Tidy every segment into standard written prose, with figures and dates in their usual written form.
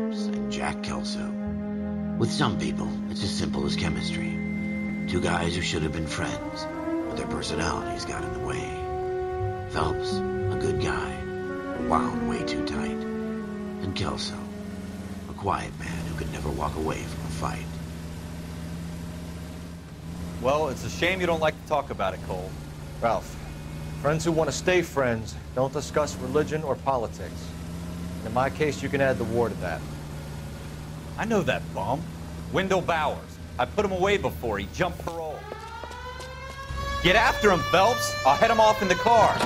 Phelps and Jack Kelso. With some people, it's as simple as chemistry. Two guys who should have been friends, but their personalities got in the way. Phelps, a good guy, wound way too tight. And Kelso, a quiet man who could never walk away from a fight. Well, it's a shame you don't like to talk about it, Cole. Ralph, friends who want to stay friends don't discuss religion or politics. In my case, you can add the war to that. I know that bum. Wendell Bowers. I put him away before he jumped parole. Get after him, Phelps. I'll head him off in the car.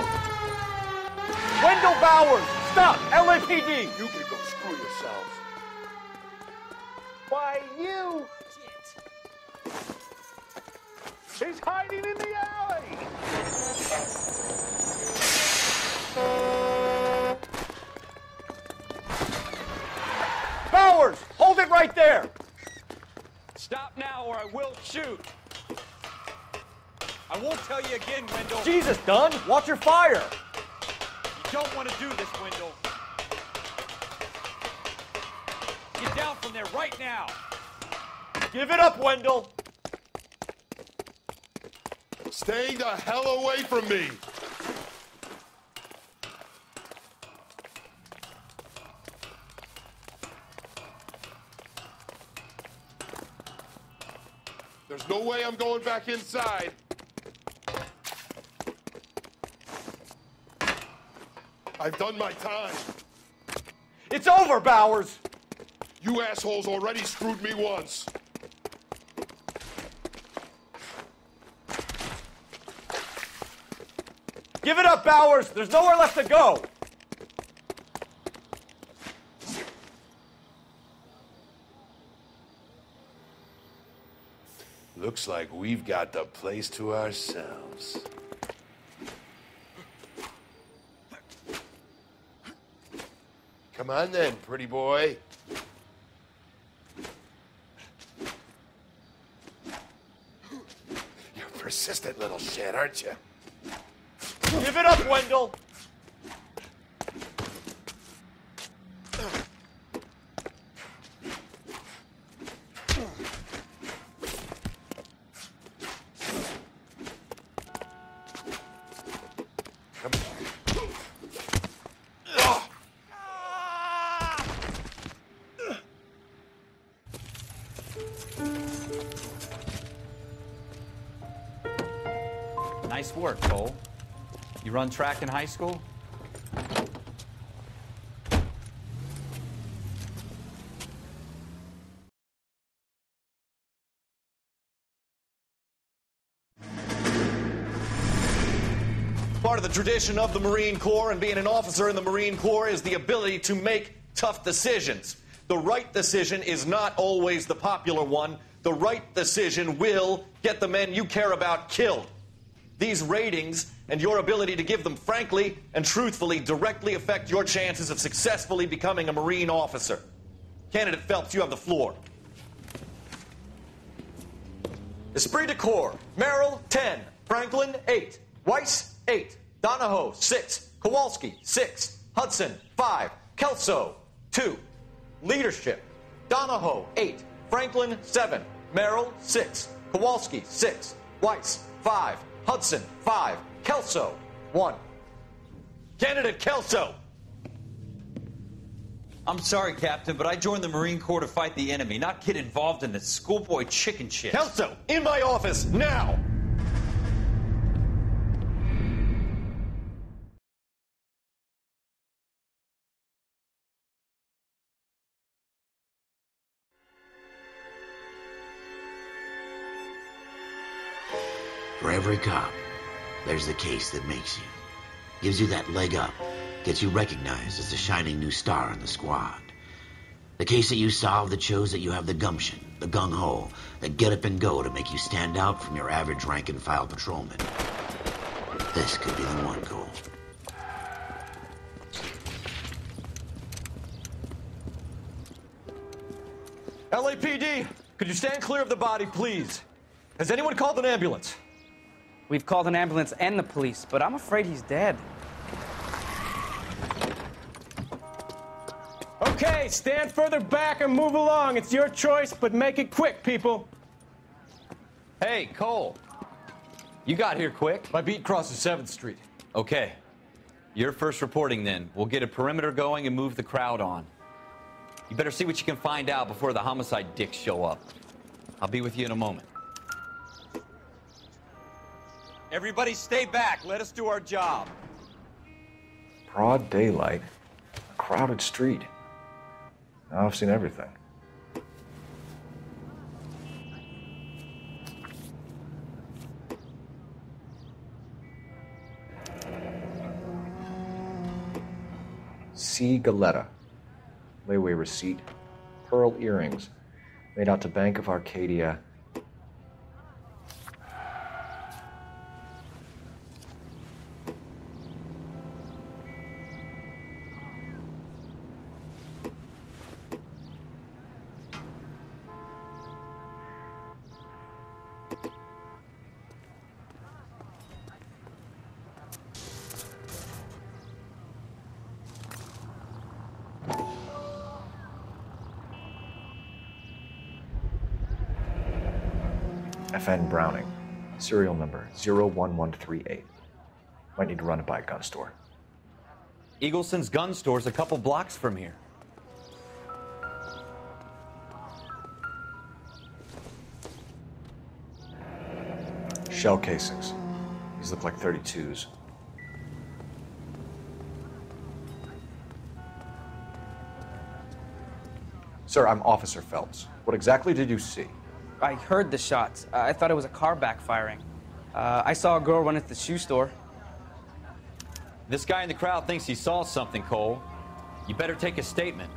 Wendell Bowers! Stop! LAPD! You can go screw yourselves. Why, you... He's hiding in the alley! Bowers! Hold it right there! Stop now or I will shoot. I won't tell you again, Wendell. Jesus, Dunn! Watch your fire! You don't want to do this, Wendell. Get down from there right now. Give it up, Wendell! Stay the hell away from me! There's no way I'm going back inside. I've done my time. It's over, Bowers! You assholes already screwed me once. Give it up, Bowers! There's nowhere left to go! Looks like we've got the place to ourselves. Come on then, pretty boy. You're a persistent little shit, aren't you? Give it up, Wendell! Nice work, Cole. You run track in high school? Part of the tradition of the Marine Corps and being an officer in the Marine Corps is the ability to make tough decisions. The right decision is not always the popular one. The right decision will get the men you care about killed. These ratings and your ability to give them frankly and truthfully directly affect your chances of successfully becoming a Marine officer. Candidate Phelps, you have the floor. Esprit de Corps, Merrill, 10. Franklin, 8. Weiss, 8. Donahoe, 6. Kowalski, 6. Hudson, 5. Kelso, 2. Leadership, Donahoe, 8. Franklin, 7. Merrill, 6. Kowalski, 6. Weiss, 5. Hudson, 5. Kelso, 1. Candidate Kelso. I'm sorry, Captain, but I joined the Marine Corps to fight the enemy, not get involved in this schoolboy chicken shit. Kelso, in my office, now! For every cop, there's the case that makes you. Gives you that leg up. Gets you recognized as the shining new star in the squad. The case that you solve that shows that you have the gumption, the gung-ho, the get up and go to make you stand out from your average rank-and-file patrolman. This could be the one, Cole. LAPD, could you stand clear of the body, please? Has anyone called an ambulance? We've called an ambulance and the police, but I'm afraid he's dead. Okay, Hey, stand further back or move along. It's your choice, but make it quick, people. Hey, Cole. You got here quick. My beat crosses 7th Street. Okay. You're first reporting then. We'll get a perimeter going and move the crowd on. You better see what you can find out before the homicide dicks show up. I'll be with you in a moment. Everybody stay back. Let us do our job. Broad daylight. A crowded street. Now I've seen everything. C. Galetta. Layaway receipt. Pearl earrings. Made out to Bank of Arcadia. FN Browning, serial number 01138. Might need to run it by a gun store. Eagleson's gun store's a couple blocks from here. Shell casings. These look like 32s. Sir, I'm Officer Phelps. What exactly did you see? I heard the shots. I thought it was a car backfiring. I saw a girl run into the shoe store. This guy in the crowd thinks he saw something, Cole. You better take a statement.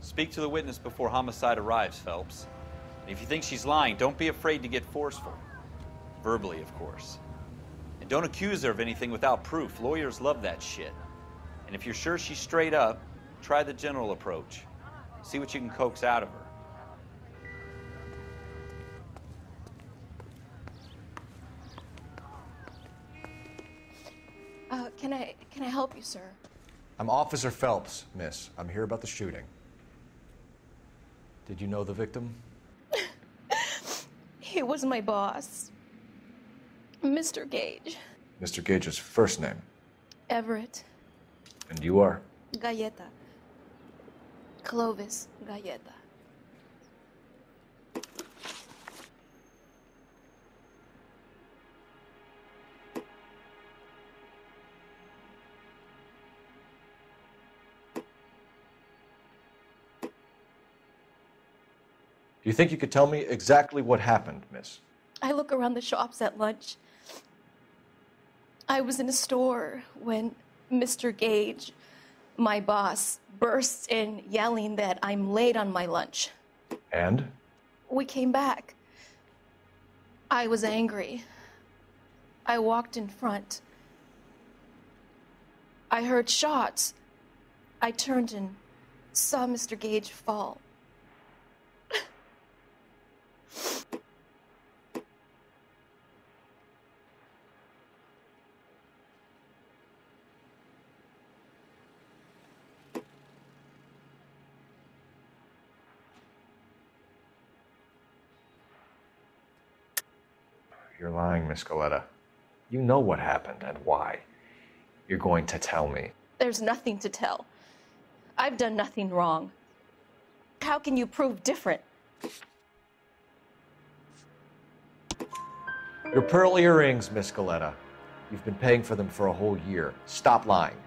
Speak to the witness before homicide arrives, Phelps. And if you think she's lying, don't be afraid to get forceful. Verbally, of course. And don't accuse her of anything without proof. Lawyers love that shit. And if you're sure she's straight up, try the general approach. See what you can coax out of her. Can I help you, sir? I'm Officer Phelps, miss. I'm here about the shooting. Did you know the victim? He was my boss, Mr. Gage. Mr. Gage's first name. Everett. And you are? Galleta. Clovis Galleta. Do you think you could tell me exactly what happened, miss? I look around the shops at lunch. I was in a store when Mr. Gage, my boss, bursts in yelling that I'm late on my lunch. And? We came back. I was angry. I walked in front. I heard shots. I turned and saw Mr. Gage fall. You're lying, Miss Galetta. You know what happened and why. You're going to tell me. There's nothing to tell. I've done nothing wrong. How can you prove different? Your pearl earrings, Miss Galetta. You've been paying for them for a whole year. Stop lying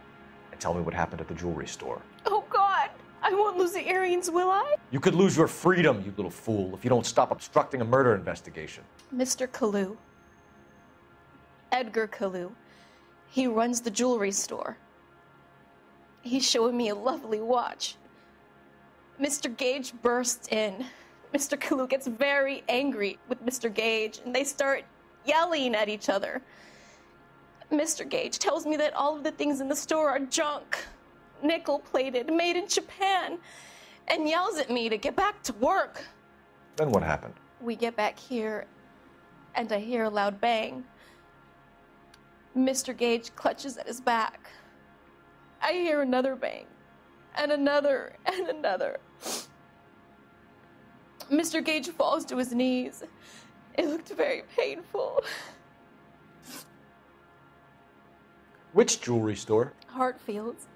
and tell me what happened at the jewelry store. Oh, God. I won't lose the earrings, will I? You could lose your freedom, you little fool, if you don't stop obstructing a murder investigation. Mr. Kalu. Edgar Kalu. He runs the jewelry store. He's showing me a lovely watch. Mr. Gage bursts in. Mr. Kalu gets very angry with Mr. Gage, and they start yelling at each other. Mr. Gage tells me that all of the things in the store are junk, nickel-plated, made in Japan, and yells at me to get back to work. Then what happened? We get back here, and I hear a loud bang. Mr. Gage clutches at his back. I hear another bang, and another and another. Mr. Gage falls to his knees. It looked very painful. Which jewelry store? Hartfield's.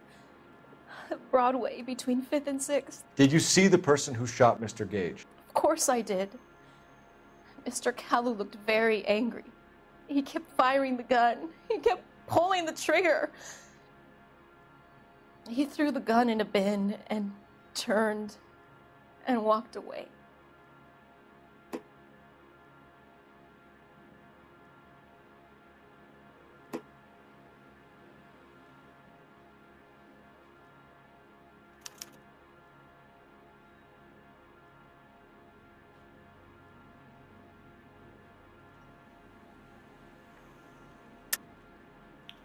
Broadway, between 5th and 6th. Did you see the person who shot Mr. Gage? Of course I did. Mr. Kalu looked very angry. He kept firing the gun. He kept pulling the trigger. He threw the gun in a bin and turned and walked away.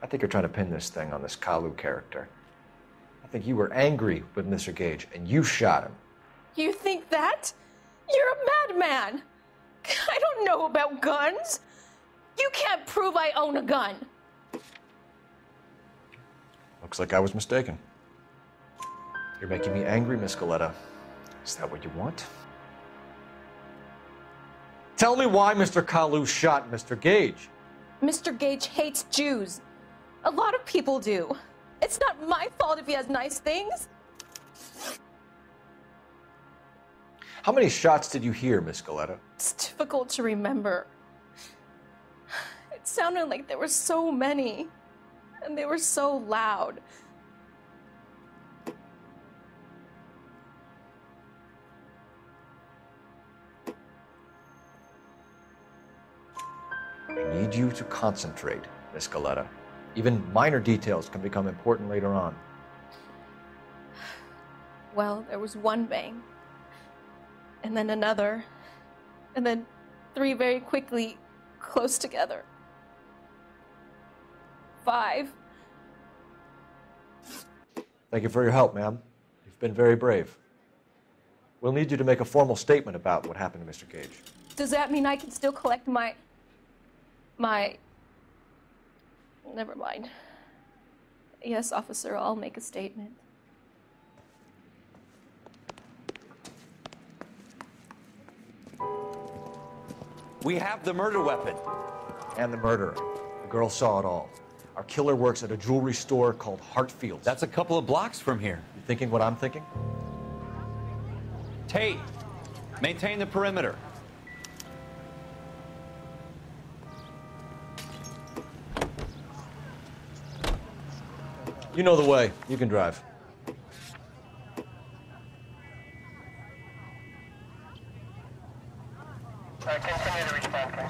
I think you're trying to pin this thing on this Kalu character. I think you were angry with Mr. Gage, and you shot him. You think that? You're a madman. I don't know about guns. You can't prove I own a gun. Looks like I was mistaken. You're making me angry, Miss Galetta. Is that what you want? Tell me why Mr. Kalu shot Mr. Gage. Mr. Gage hates Jews. A lot of people do. It's not my fault if he has nice things. How many shots did you hear, Miss Galetta? It's difficult to remember. It sounded like there were so many, and they were so loud. I need you to concentrate, Miss Galetta. Even minor details can become important later on. Well, there was one bang, and then another, and then 3 very quickly, close together. 5. Thank you for your help, ma'am. You've been very brave. We'll need you to make a formal statement about what happened to Mr. Gage. Does that mean I can still collect my... Never mind. Yes, officer, I'll make a statement. We have the murder weapon. And the murderer. The girl saw it all. Our killer works at a jewelry store called Hartfield's. That's a couple of blocks from here. You thinking what I'm thinking? Tate, maintain the perimeter. You know the way. You can drive. Continue to respond, please.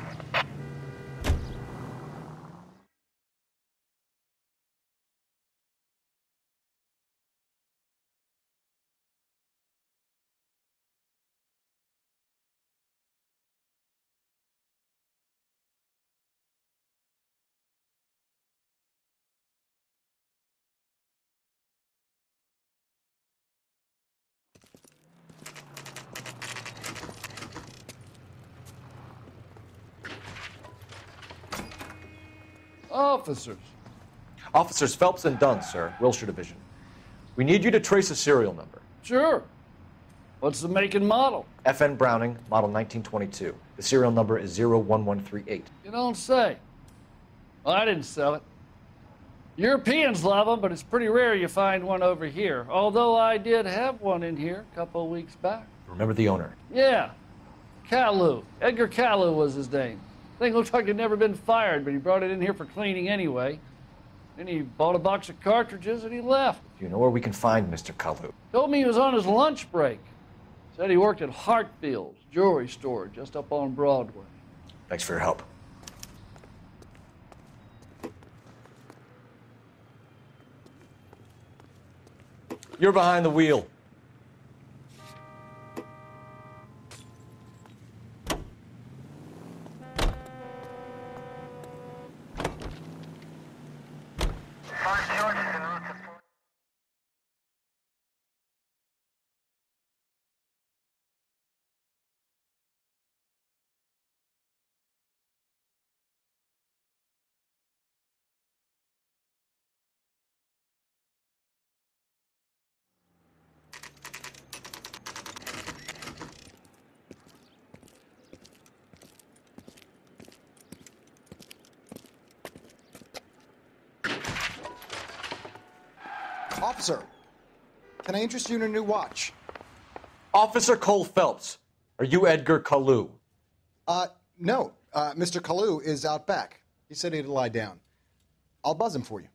Officers. Officers Phelps and Dunn, sir, Wilshire Division. We need you to trace a serial number. Sure. What's the make and model? FN Browning, model 1922. The serial number is 01138. You don't say. Well, I didn't sell it. Europeans love them, but it's pretty rare you find one over here. Although I did have one in here a couple of weeks back. Remember the owner? Yeah. Kalu. Edgar Kalu was his name. Thing looked like it'd never been fired, but he brought it in here for cleaning anyway. Then he bought a box of cartridges and he left. Do you know where we can find Mr. Kalu? Told me he was on his lunch break. Said he worked at Hartfield's jewelry store just up on Broadway. Thanks for your help. You're behind the wheel. Officer, can I interest you in a new watch? Officer Cole Phelps, are you Edgar Kalu? No. Mr. Kalu is out back. He said he'd lie down. I'll buzz him for you.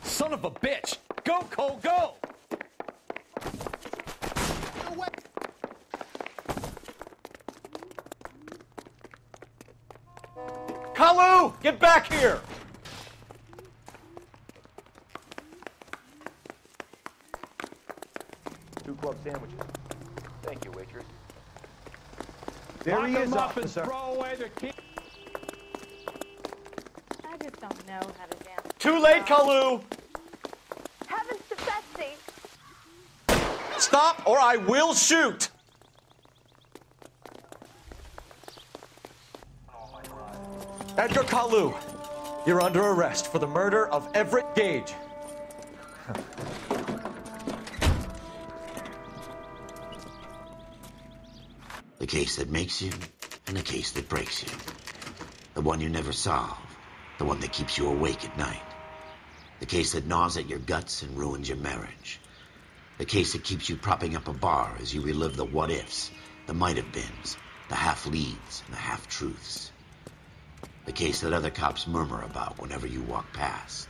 Son of a bitch! Go, Cole, go! Kalu, get back here! 2 club sandwiches. Thank you, waitress. There he is, up officer. and throw away the key. I just don't know how to dance. Too late, Kalu! Heavens to Betsy! Stop or I will shoot! Edgar Kalu, you're under arrest for the murder of Everett Gage. The case that makes you and the case that breaks you. The one you never solve. The one that keeps you awake at night. The case that gnaws at your guts and ruins your marriage. The case that keeps you propping up a bar as you relive the what-ifs, the might-have-beens, the half-leads, and the half-truths. The case that other cops murmur about whenever you walk past.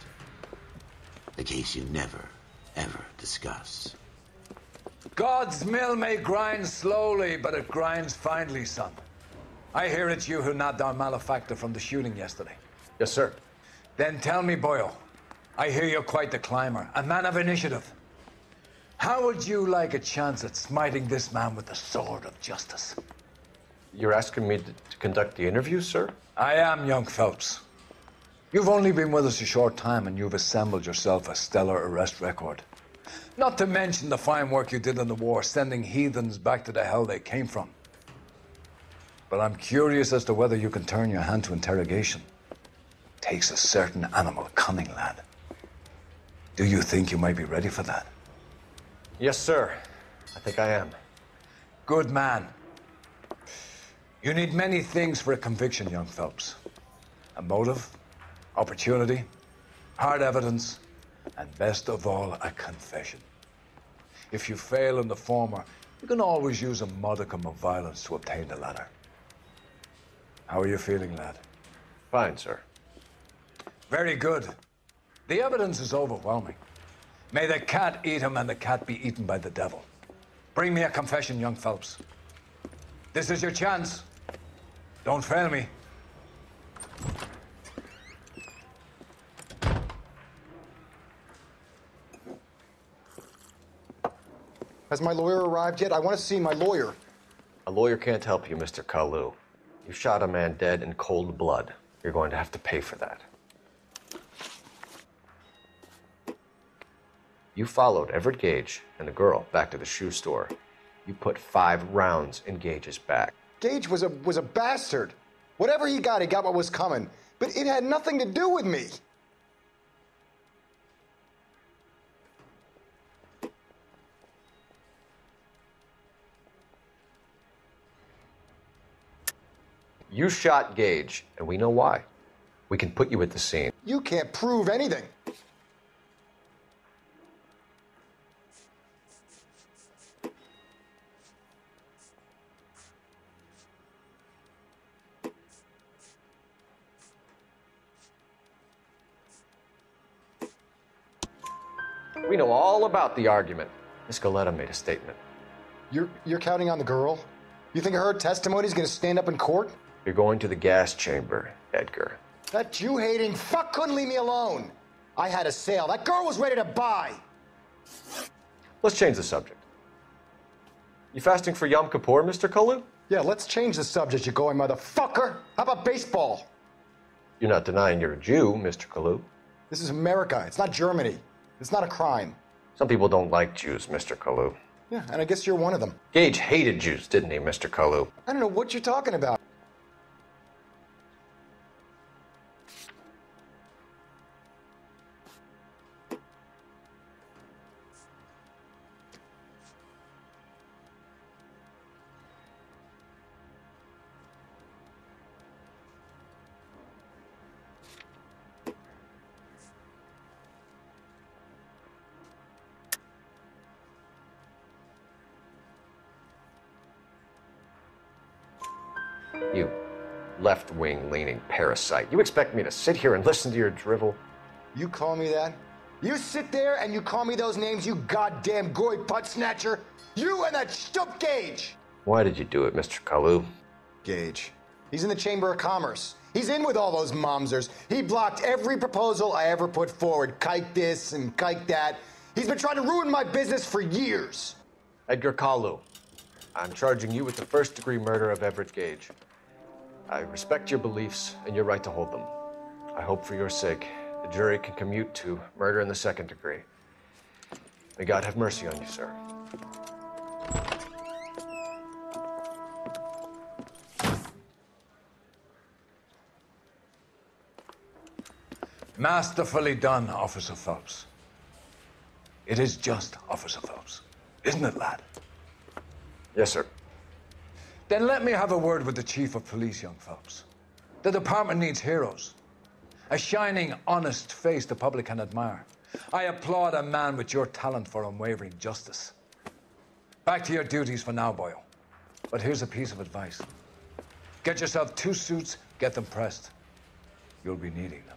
The case you never, ever discuss. God's mill may grind slowly, but it grinds finely, son. I hear it's you who nabbed our malefactor from the shooting yesterday. Yes, sir. Then tell me, Boyle, I hear you're quite the climber, a man of initiative. How would you like a chance at smiting this man with the sword of justice? You're asking me to conduct the interview, sir? I am, young Phelps. You've only been with us a short time and you've assembled yourself a stellar arrest record. Not to mention the fine work you did in the war, sending heathens back to the hell they came from. But I'm curious as to whether you can turn your hand to interrogation. Takes a certain animal cunning, lad. Do you think you might be ready for that? Yes, sir. I think I am. Good man. You need many things for a conviction, young Phelps. A motive, opportunity, hard evidence, and best of all, a confession. If you fail in the former, you can always use a modicum of violence to obtain the latter. How are you feeling, lad? Fine, sir. Very good. The evidence is overwhelming. May the cat eat him and the cat be eaten by the devil. Bring me a confession, young Phelps. This is your chance. Don't fail me. Has my lawyer arrived yet? I want to see my lawyer. A lawyer can't help you, Mr. Kalu. You shot a man dead in cold blood. You're going to have to pay for that. You followed Everett Gage and the girl back to the shoe store. You put 5 rounds in Gage's back. Gage was a bastard. Whatever he got what was coming. But it had nothing to do with me. You shot Gage, and we know why. We can put you at the scene. You can't prove anything. We know all about the argument. Miss Galetta made a statement. You're counting on the girl? You think her testimony is going to stand up in court? You're going to the gas chamber, Edgar. That Jew-hating fuck couldn't leave me alone. I had a sale. That girl was ready to buy. Let's change the subject. You fasting for Yom Kippur, Mr. Kalu? Yeah, let's change the subject, you going motherfucker. How about baseball? You're not denying you're a Jew, Mr. Kalu. This is America. It's not Germany. It's not a crime. Some people don't like Jews, Mr. Kalu. Yeah, and I guess you're one of them. Gage hated Jews, didn't he, Mr. Kalu? I don't know what you're talking about. You left-wing leaning parasite. You expect me to sit here and listen to your drivel? You call me that? You sit there and you call me those names, you goddamn goy butt snatcher? You and that stup Gage! Why did you do it, Mr. Kalu? Gage. He's in the Chamber of Commerce. He's in with all those momsers. He blocked every proposal I ever put forward. Kike this and kike that. He's been trying to ruin my business for years. Edgar Kalu, I'm charging you with the first-degree murder of Everett Gage. I respect your beliefs and your right to hold them. I hope for your sake the jury can commute to murder in the second degree. May God have mercy on you, sir. Masterfully done, Officer Phelps. It is just Officer Phelps, isn't it, lad? Yes, sir. Then let me have a word with the Chief of Police, young Phelps. The department needs heroes. A shining, honest face the public can admire. I applaud a man with your talent for unwavering justice. Back to your duties for now, boyo. But here's a piece of advice. Get yourself 2 suits, get them pressed. You'll be needing them.